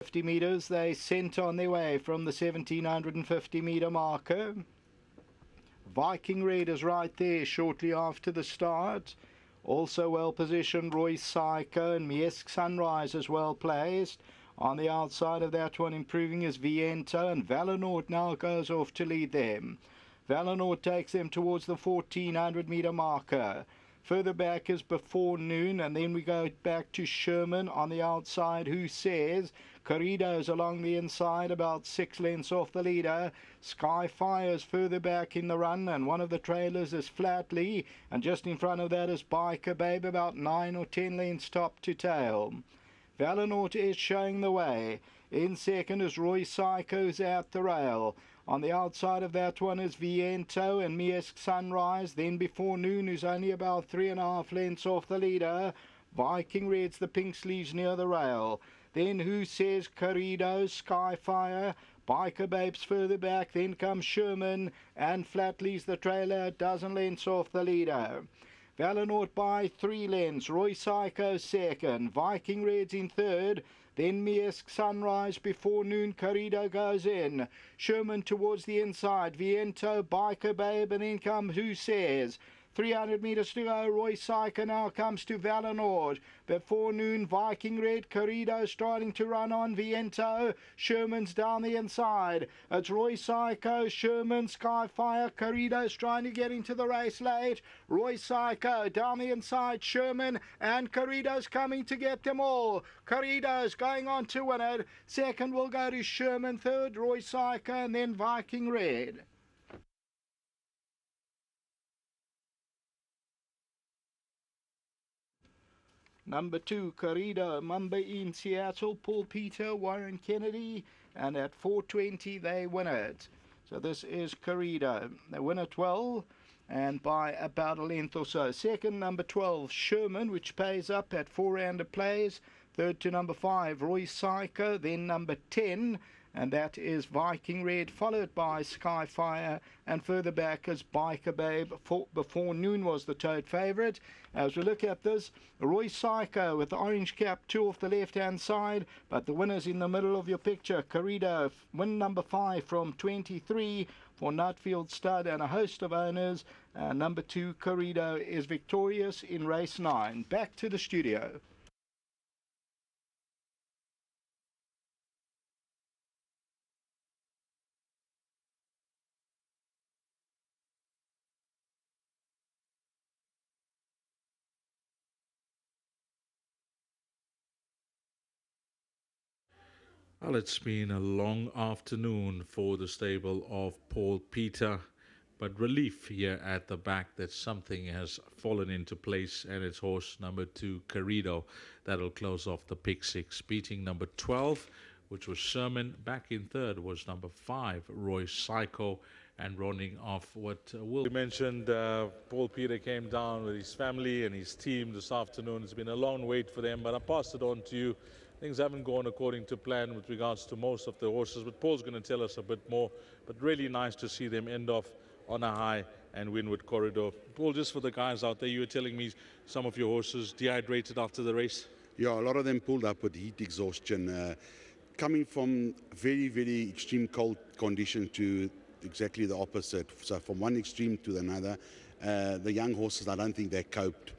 50 metres, they sent on their way from the 1750 metre marker. Viking Red is right there shortly after the start. Also well positioned Roy Psycho and Miesk Sunrise as well placed. On the outside of that one improving is Viento, and Valornaut now goes off to lead them. Valornaut takes them towards the 1400 metre marker. Further back is Before Noon, and then we go back to Sherman on the outside, Who Says. Corrido's along the inside, about 6 lengths off the leader. Skyfire's further back in the run, and one of the trailers is Flatley, and just in front of that is Biker Babe, about 9 or 10 lengths top to tail. Valornaut is showing the way. In second is Roy Psycho's at the rail. On the outside of that one is Viento and Miesk Sunrise. Then Before Noon, who's only about 3.5 lengths off the leader. Viking Red's the pink sleeves near the rail. Then Who Says, Corrido, Skyfire, Biker Babes further back. Then comes Sherman, and Flatley's the trailer, a dozen lengths off the leader. Valornaut by 3 lengths, Roy Psycho second, Viking Red's in third, then Miesk Sunrise, Before Noon, Corrido goes in. Sherman towards the inside, Viento, Biker Babe, and then comes Who Says. 300 metres to go, Roy Psycho now comes to Valornaut. Before Noon, Viking Red, Corrido starting to run on, Viento. Sherman's down the inside. It's Roy Psycho, Sherman, Skyfire, Corrido's trying to get into the race late. Roy Psycho down the inside, Sherman, and Corrido's coming to get them all. Corrido's going on to win it. Second will go to Sherman, third Roy Psycho, and then Viking Red. Number 2, Corrido, Mumbai in Seattle, Paul Peter, Warren Kennedy, and at 4:20 they win it. So this is Corrido. They win at 12 and by about a length or so. Second, number 12, Sherman, which pays up at 4 rounder plays. Third to number 5, Roy Psycho, then number 10, and that is Viking Red, followed by Skyfire, and further back is Biker Babe. Before Noon was the tote favourite. As we look at this, Roy Psycho with the orange cap, 2 off the left-hand side, but the winner's in the middle of your picture. Corrido, win number 5 from 23 for Nutfield Stud and a host of owners. Number 2, Corrido, is victorious in race 9. Back to the studio. Well, it's been a long afternoon for the stable of Paul Peter, but relief here at the back that something has fallen into place, and it's horse number 2, Corrido, that'll close off the pick 6, beating number 12, which was Sherman. Back in third was number 5, Roy Psycho, and rounding off what Will. You mentioned Paul Peter came down with his family and his team this afternoon. It's been a long wait for them, but I passed it on to you. Things haven't gone according to plan with regards to most of the horses, but Paul's going to tell us a bit more. But really nice to see them end off on a high and win with Corrido. Paul, just for the guys out there, you were telling me some of your horses dehydrated after the race. Yeah, a lot of them pulled up with heat exhaustion. Coming from very, very extreme cold condition to exactly the opposite. So from one extreme to another, the young horses, I don't think they coped.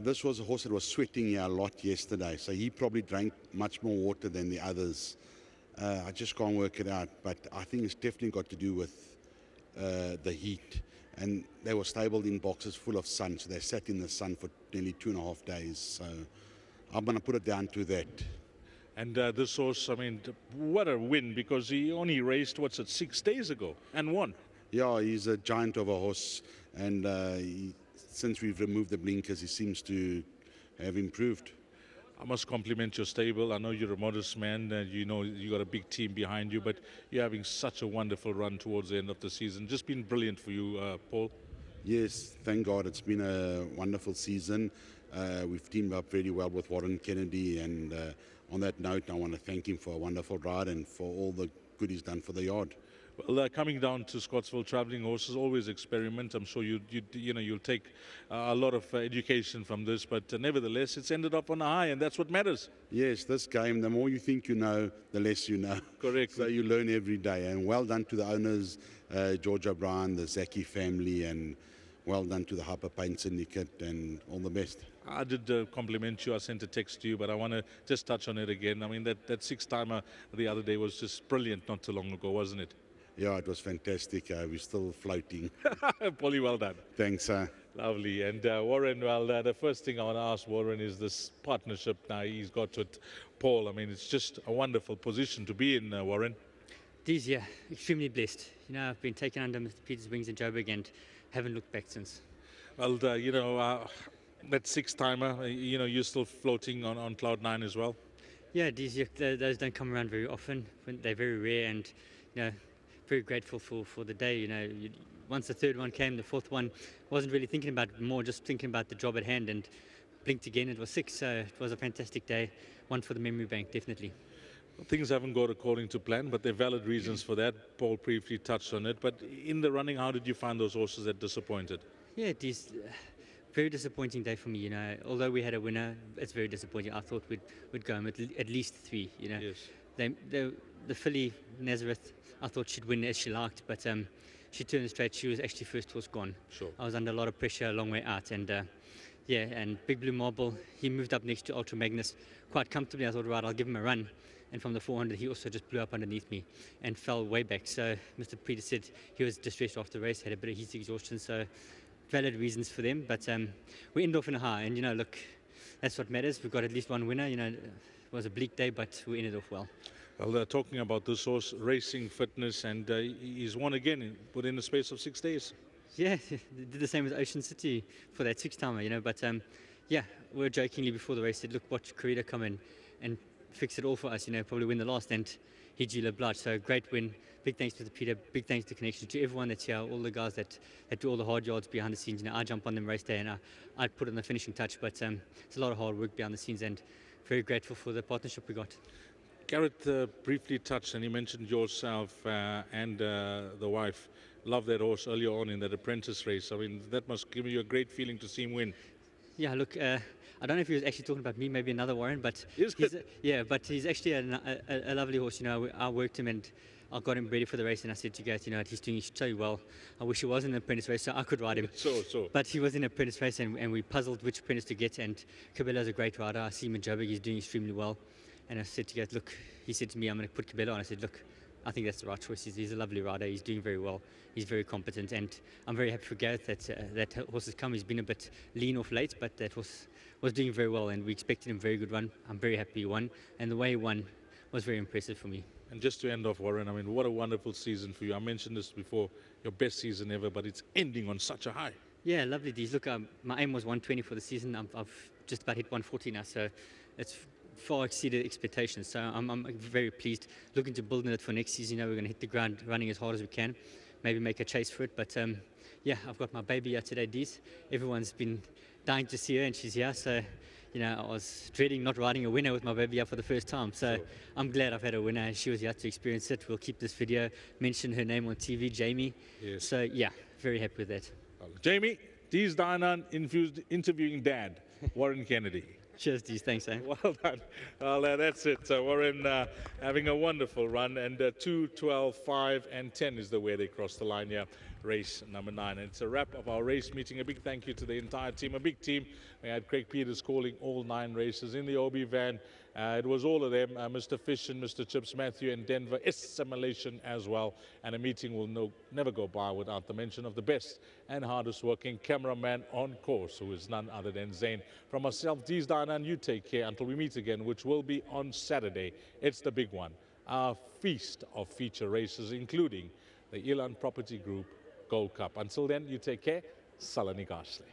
This was a horse that was sweating here a lot yesterday, so he probably drank much more water than the others. I just can't work it out, but I think it's definitely got to do with the heat. And they were stabled in boxes full of sun, so they sat in the sun for nearly 2.5 days. So I'm going to put it down to that. And this horse, I mean, what a win, because he only raced, 6 days ago and won. Yeah, he's a giant of a horse, and since we've removed the blinkers, he seems to have improved. I must compliment your stable. I know you're a modest man, and you know you got a big team behind you, but you're having such a wonderful run towards the end of the season. Just been brilliant for you, Paul. Yes, thank God. It's been a wonderful season. We've teamed up very well with Warren Kennedy, and on that note, I want to thank him for a wonderful ride and for all the good he's done for the yard. Well, coming down to Scottsville, traveling horses always experiment. I'm sure you'll take a lot of education from this, but nevertheless, it's ended up on a high, and that's what matters. Yes, this game, the more you think you know, the less you know. Correct. So you learn every day, and well done to the owners, George O'Brien, the Zaki family, and well done to the Harper Paint Syndicate, and all the best. I did compliment you. I sent a text to you, but I want to just touch on it again. I mean, that six-timer the other day was just brilliant not too long ago, wasn't it? Yeah, it was fantastic. We're still floating. Polly, well done. Thanks. Lovely. And Warren, well, the first thing I want to ask Warren is this partnership now he's got with Paul. I mean, it's just a wonderful position to be in, Warren. It is, yeah, extremely blessed. You know, I've been taken under Mr. Peter's wings in Joburg and haven't looked back since. Well, that six-timer, you're still floating on cloud nine as well. Yeah, those don't come around very often. They're very rare, and very grateful for the day. Once the third one came, the fourth one, wasn't really thinking about it more, just thinking about the job at hand, and blinked again, it was 6. So it was a fantastic day, one for the memory bank, definitely. Things haven't gone according to plan, but there are valid reasons for that. Paul briefly touched on it, but in the running, how did you find those horses that disappointed? Yeah, it is very disappointing day for me. Although we had a winner, it's very disappointing. I thought we'd go home at least 3. Yes. The filly Nazareth, I thought she'd win as she liked, but she turned straight. She was actually first horse gone. Sure. I was under a lot of pressure a long way out, and and Big Blue Marble, he moved up next to Ultra Magnus quite comfortably. I thought, right, I'll give him a run. And from the 400, he also just blew up underneath me and fell way back. So Mr. Peter said he was distressed after the race, had a bit of heat exhaustion. So valid reasons for them, but we ended off in a high. And look, that's what matters. We've got at least one winner. It was a bleak day, but we ended off well. Well, talking about this horse, racing, fitness, and he's won again within the space of 6 days. Yeah, did the same with Ocean City for that 6-timer, but we were jokingly before the race said, look, watch CORRIDO come in and fix it all for us, probably win the last, and he obliged. So great win. Big thanks to Peter, big thanks to Connection, to everyone that's here, all the guys that do all the hard yards behind the scenes. I jump on them race day and I put in the finishing touch, but it's a lot of hard work behind the scenes, and very grateful for the partnership we got. Garrett briefly touched, and he mentioned yourself and the wife. Love that horse earlier on in that apprentice race. I mean, that must give you a great feeling to see him win. Yeah, look, I don't know if he was actually talking about me, maybe another Warren, but but he's actually a lovely horse. I worked him and I got him ready for the race, and I said to Gareth, he's doing so well. I wish he was in an apprentice race so I could ride him. So. But he was in an apprentice race, and we puzzled which apprentice to get. And Cabela's a great rider. I see him in Joburg, he's doing extremely well. And I said to Gareth, look, he said to me, I'm going to put Cabela on. I said, look, I think that's the right choice. He's a lovely rider. He's doing very well. He's very competent, and I'm very happy for Gareth that horse has come. He's been a bit lean off late, but that horse was doing very well, and we expected him a very good run. I'm very happy he won, and the way he won was very impressive for me. And just to end off, Warren, I mean, what a wonderful season for you. I mentioned this before, your best season ever, but it's ending on such a high. Yeah, lovely, Dees. Look, my aim was 120 for the season. I've just about hit 140 now, so it's far exceeded expectations. So I'm very pleased. Looking to build on it for next season. We're going to hit the ground running as hard as we can, maybe make a chase for it. But I've got my baby here today, Dees. Everyone's been dying to see her, and she's here. So I was dreading not riding a winner with my baby here for the first time. So I'm glad I've had a winner. She was here to experience it. We'll keep this video, mention her name on TV, Jamie. Yes. So very happy with that. Jamie, Dees Dinan interviewing Dad, Warren Kennedy. Cheers, Dees. Thanks, eh? Well done. Well, that's it. So Warren having a wonderful run, and 2, 12, 5, and 10 is the way they cross the line here. Race number 9. And it's a wrap of our race meeting. A big thank you to the entire team, a big team. We had Craig Peters calling all 9 races in the OB van. It was all of them, Mr. Fish and Mr. Chips, Matthew and Denver, assimilation as well. And a meeting will never go by without the mention of the best and hardest working cameraman on course, who is none other than Zane. From myself, Dees Dinan, you take care until we meet again, which will be on Saturday. It's the big one, our feast of feature races, including the Elan Property Group Gold Cup. Until then, you take care. Salani Gashle.